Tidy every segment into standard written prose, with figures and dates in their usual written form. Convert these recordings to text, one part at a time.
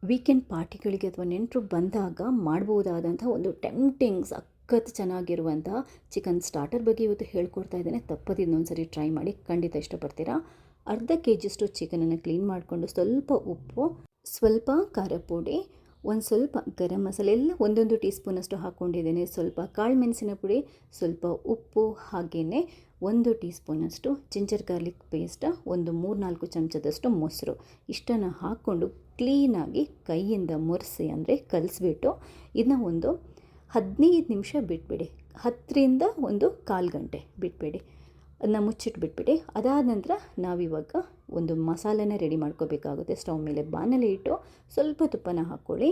Weekend ಪಾರ್ಟಿಗಳಿಗೆ ಅಥವಾ ನೆಂಟರು ಬಂದಾಗ ಮಾಡ್ಬೋದಾದಂಥ ಒಂದು ಟೆಂಪ್ಟಿಂಗ್ ಸಖತ್ ಚೆನ್ನಾಗಿರುವಂತಹ ಚಿಕನ್ ಸ್ಟಾರ್ಟರ್ ಬಗ್ಗೆ ಇವತ್ತು ಹೇಳ್ಕೊಡ್ತಾ ಇದ್ದೇನೆ. ತಪ್ಪದು ಇನ್ನೊಂದು ಸರಿ ಟ್ರೈ ಮಾಡಿ, ಖಂಡಿತ ಇಷ್ಟಪಡ್ತೀರಾ. ಅರ್ಧ ಕೆ ಜಿಯಷ್ಟು ಚಿಕನನ್ನು ಕ್ಲೀನ್ ಮಾಡಿಕೊಂಡು ಸ್ವಲ್ಪ ಉಪ್ಪು, ಸ್ವಲ್ಪ ಖಾರ ಪುಡಿ, ಒಂದು ಸ್ವಲ್ಪ ಗರಂ ಮಸಾಲೆ ಎಲ್ಲ ಒಂದೊಂದು ಟೀ ಸ್ಪೂನಷ್ಟು ಹಾಕ್ಕೊಂಡಿದ್ದೇನೆ. ಸ್ವಲ್ಪ ಕಾಳು ಮೆಣಸಿನ ಪುಡಿ, ಸ್ವಲ್ಪ ಉಪ್ಪು, ಹಾಗೆಯೇ 1 ಟೀ ಸ್ಪೂನಷ್ಟು ಜಿಂಜರ್ ಗಾರ್ಲಿಕ್ ಪೇಸ್ಟ್, ಒಂದು 3-4 ಚಮಚದಷ್ಟು ಮೊಸರು ಇಷ್ಟನ್ನು ಹಾಕ್ಕೊಂಡು ಕ್ಲೀನಾಗಿ ಕೈಯಿಂದ ಮುರಿಸಿ ಅಂದರೆ ಕಲಿಸ್ಬಿಟ್ಟು ಇದನ್ನ ಒಂದು 15 ನಿಮಿಷ ಬಿಟ್ಬಿಡಿ. 10ರಿಂದ ಒಂದು 1/4 ಗಂಟೆ ಬಿಟ್ಬಿಡಿ. ಅದನ್ನ ಮುಚ್ಚಿಟ್ಟು ಬಿಟ್ಬಿಡಿ. ಅದಾದ ನಂತರ ನಾವಿವಾಗ ಒಂದು ಮಸಾಲೆನ ರೆಡಿ ಮಾಡ್ಕೋಬೇಕಾಗುತ್ತೆ. ಸ್ಟವ್ ಮೇಲೆ ಬಾಣಲೆ ಇಟ್ಟು ಸ್ವಲ್ಪ ತುಪ್ಪನ ಹಾಕ್ಕೊಳ್ಳಿ.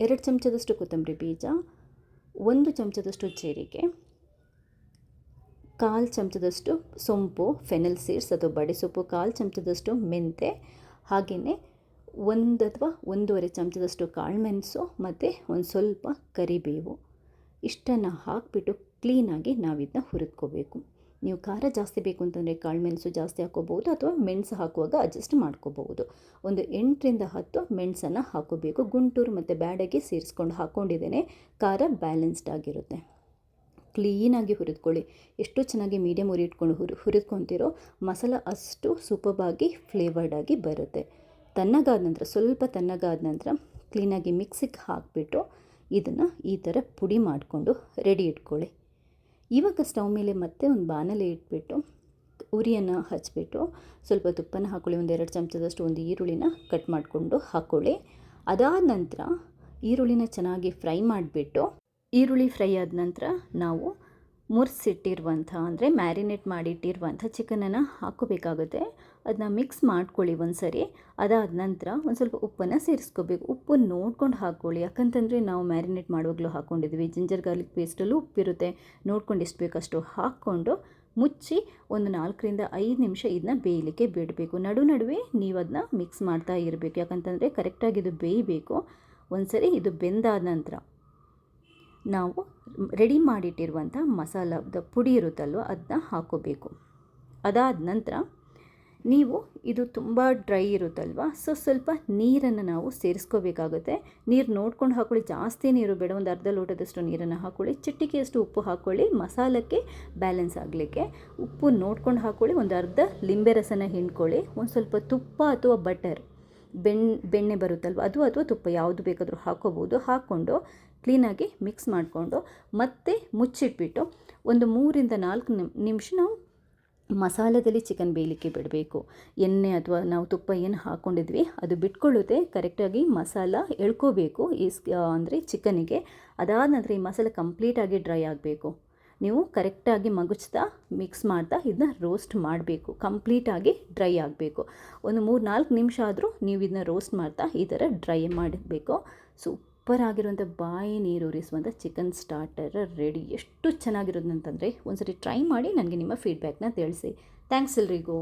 2 ಚಮಚದಷ್ಟು ಕೊತ್ತಂಬರಿ ಬೀಜ, 1 ಚಮಚದಷ್ಟು ಜೀರಿಗೆ, 1/4 ಚಮಚದಷ್ಟು ಸೊಂಪು ಫೆನಲ್ ಸೀಡ್ಸ್ ಅಥವಾ ಬಡೆಸೊಪ್ಪು, 1/4 ಚಮಚದಷ್ಟು ಮೆಂತೆ, ಹಾಗೆಯೇ 1 ಅಥವಾ 1.5 ಚಮಚದಷ್ಟು ಕಾಳುಮೆಣಸು ಮತ್ತು ಒಂದು ಸ್ವಲ್ಪ ಕರಿಬೇವು ಇಷ್ಟನ್ನು ಹಾಕಿಬಿಟ್ಟು ಕ್ಲೀನಾಗಿ ನಾವಿದನ್ನ ಹುರಿದ್ಕೋಬೇಕು. ನೀವು ಖಾರ ಜಾಸ್ತಿ ಬೇಕು ಅಂತಂದರೆ ಕಾಳುಮೆಣಸು ಜಾಸ್ತಿ ಹಾಕ್ಕೋಬೋದು ಅಥವಾ ಮೆಣಸು ಹಾಕುವಾಗ ಅಡ್ಜಸ್ಟ್ ಮಾಡ್ಕೋಬಹುದು. ಒಂದು 8ರಿಂದ 10 ಮೆಣಸನ್ನು ಹಾಕೋಬೇಕು. ಗುಂಟೂರು ಮತ್ತು ಬ್ಯಾಡಗೆ ಸೇರಿಸ್ಕೊಂಡು ಹಾಕ್ಕೊಂಡಿದ್ದೇನೆ. ಖಾರ ಬ್ಯಾಲೆನ್ಸ್ಡ್ ಆಗಿರುತ್ತೆ. ಕ್ಲೀನಾಗಿ ಹುರಿದ್ಕೊಳ್ಳಿ. ಎಷ್ಟು ಚೆನ್ನಾಗಿ ಮೀಡಿಯಮ್ ಉರಿ ಇಟ್ಕೊಂಡು ಹುರಿದ್ಕೊತಿರೋ ಮಸಾಲ ಅಷ್ಟು ಸೂಪರ್ಬಾಗಿ ಫ್ಲೇವರ್ಡಾಗಿ ಬರುತ್ತೆ. ತಣ್ಣಗಾದ ನಂತರ ಸ್ವಲ್ಪ ತಣ್ಣಗಾದ ನಂತರ ಕ್ಲೀನಾಗಿ ಮಿಕ್ಸಿಗೆ ಹಾಕಿಬಿಟ್ಟು ಇದನ್ನು ಈ ಥರ ಪುಡಿ ಮಾಡಿಕೊಂಡು ರೆಡಿ ಇಟ್ಕೊಳ್ಳಿ. ಇವಾಗ ಸ್ಟವ್ ಮೇಲೆ ಮತ್ತೆ ಒಂದು ಬಾಣಲೆ ಇಟ್ಬಿಟ್ಟು ಉರಿಯನ್ನು ಹಚ್ಬಿಟ್ಟು ಸ್ವಲ್ಪ ತುಪ್ಪನ ಹಾಕ್ಕೊಳ್ಳಿ. 1-2 ಚಮಚದಷ್ಟು ಒಂದು ಈರುಳ್ಳಿನ ಕಟ್ ಮಾಡಿಕೊಂಡು ಹಾಕ್ಕೊಳ್ಳಿ. ಅದಾದ ನಂತರ ಈರುಳ್ಳಿನ ಚೆನ್ನಾಗಿ ಫ್ರೈ ಮಾಡಿಬಿಟ್ಟು ಈರುಳ್ಳಿ ಫ್ರೈ ಆದ ನಂತರ ನಾವು ಮುರಿಸಿಟ್ಟಿರುವಂಥ ಅಂದರೆ ಮ್ಯಾರಿನೇಟ್ ಮಾಡಿಟ್ಟಿರುವಂಥ ಚಿಕನನ್ನು ಹಾಕ್ಕೋಬೇಕಾಗುತ್ತೆ. ಅದನ್ನ ಮಿಕ್ಸ್ ಮಾಡ್ಕೊಳ್ಳಿ ಒಂದು ಸರಿ. ಅದಾದ ನಂತರ ಒಂದು ಸ್ವಲ್ಪ ಉಪ್ಪನ್ನು ಸೇರಿಸ್ಕೋಬೇಕು. ಉಪ್ಪು ನೋಡ್ಕೊಂಡು ಹಾಕ್ಕೊಳ್ಳಿ. ಯಾಕಂತಂದರೆ ನಾವು ಮ್ಯಾರಿನೇಟ್ ಮಾಡುವಾಗಲೂ ಹಾಕ್ಕೊಂಡಿದ್ವಿ. Ginger garlic ಪೇಸ್ಟಲ್ಲೂ ಉಪ್ಪಿರುತ್ತೆ. ನೋಡ್ಕೊಂಡು ಎಷ್ಟು ಬೇಕಷ್ಟು ಹಾಕ್ಕೊಂಡು ಮುಚ್ಚಿ ಒಂದು 4ರಿಂದ 5 ನಿಮಿಷ ಇದನ್ನ ಬೇಯಲಿಕ್ಕೆ ಬಿಡಬೇಕು. ನಡುವೆ ನೀವು ಅದನ್ನ ಮಿಕ್ಸ್ ಮಾಡ್ತಾ ಇರಬೇಕು. ಯಾಕಂತಂದರೆ ಕರೆಕ್ಟಾಗಿ ಇದು ಬೇಯಬೇಕು. ಒಂದು ಸರಿ ಇದು ಬೆಂದಾದ ನಂತರ ನಾವು ರೆಡಿ ಮಾಡಿಟ್ಟಿರುವಂಥ ಮಸಾಲದ ಪುಡಿ ಇರುತ್ತಲ್ವ ಅದನ್ನ ಹಾಕೋಬೇಕು. ಅದಾದ ನಂತರ ನೀವು ಇದು ತುಂಬ ಡ್ರೈ ಇರುತ್ತಲ್ವ, ಸೊ ಸ್ವಲ್ಪ ನೀರನ್ನು ನಾವು ಸೇರಿಸ್ಕೋಬೇಕಾಗುತ್ತೆ. ನೀರು ನೋಡ್ಕೊಂಡು ಹಾಕ್ಕೊಳ್ಳಿ. ಜಾಸ್ತಿ ನೀರು ಬೇಡ. ಒಂದು ಅರ್ಧ ಲೋಟದಷ್ಟು ನೀರನ್ನು ಹಾಕ್ಕೊಳ್ಳಿ. ಚಿಟಿಕೆಯಷ್ಟು ಉಪ್ಪು ಹಾಕ್ಕೊಳ್ಳಿ ಮಸಾಲಕ್ಕೆ ಬ್ಯಾಲೆನ್ಸ್ ಆಗಲಿಕ್ಕೆ. ಉಪ್ಪು ನೋಡ್ಕೊಂಡು ಹಾಕ್ಕೊಳ್ಳಿ. ಒಂದು ಅರ್ಧ ಲಿಂಬೆ ರಸನ ಹಿಂಡ್ಕೊಳ್ಳಿ. ಒಂದು ಸ್ವಲ್ಪ ತುಪ್ಪ ಅಥವಾ ಬಟರ್ ಬೆಣ್ಣೆ ಬರುತ್ತಲ್ವ ಅದು ಅಥವಾ ತುಪ್ಪ ಯಾವುದು ಬೇಕಾದರೂ ಹಾಕ್ಕೋಬೋದು. ಹಾಕ್ಕೊಂಡು ಕ್ಲೀನಾಗಿ ಮಿಕ್ಸ್ ಮಾಡಿಕೊಂಡು ಮತ್ತೆ ಮುಚ್ಚಿಟ್ಬಿಟ್ಟು ಒಂದು 3ರಿಂದ 4 ನಿಮಿಷ ನಾವು ಮಸಾಲದಲ್ಲಿ ಚಿಕನ್ ಬೇಯಲಿಕ್ಕೆ ಬಿಡಬೇಕು. ಎಣ್ಣೆ ಅಥವಾ ನಾವು ತುಪ್ಪ ಏನು ಹಾಕ್ಕೊಂಡಿದ್ವಿ ಅದು ಬಿಟ್ಕೊಳ್ಳುತ್ತೆ. ಕರೆಕ್ಟಾಗಿ ಮಸಾಲ ಎಳ್ಕೋಬೇಕು ಅಂದರೆ ಚಿಕನಿಗೆ. ಅದಾದ ನಂತರ ಈ ಮಸಾಲೆ ಕಂಪ್ಲೀಟಾಗಿ ಡ್ರೈ ಆಗಬೇಕು. ನೀವು ಕರೆಕ್ಟಾಗಿ ಮಗುಚ್ತಾ ಮಿಕ್ಸ್ ಮಾಡ್ತಾ ಇದನ್ನ ರೋಸ್ಟ್ ಮಾಡಬೇಕು. ಕಂಪ್ಲೀಟಾಗಿ ಡ್ರೈ ಆಗಬೇಕು. ಒಂದು 3-4 ನಿಮಿಷ ಆದರೂ ನೀವು ಇದನ್ನ ರೋಸ್ಟ್ ಮಾಡ್ತಾ ಈ ಥರ ಡ್ರೈ ಮಾಡಬೇಕು. ಸೂಪರ್ ಆಗಿರುವಂಥ ಬಾಯಿ ನೀರೂರಿಸುವಂಥ ಚಿಕನ್ ಸ್ಟಾರ್ಟರ್ ರೆಡಿ. ಎಷ್ಟು ಚೆನ್ನಾಗಿರೋದು ಅಂತಂದರೆ ಒಂದು ಸರಿ ಟ್ರೈ ಮಾಡಿ ನನಗೆ ನಿಮ್ಮ ಫೀಡ್ಬ್ಯಾಕ್ನ ತಿಳಿಸಿ. ಥ್ಯಾಂಕ್ಸ್ ಎಲ್ರಿಗೂ.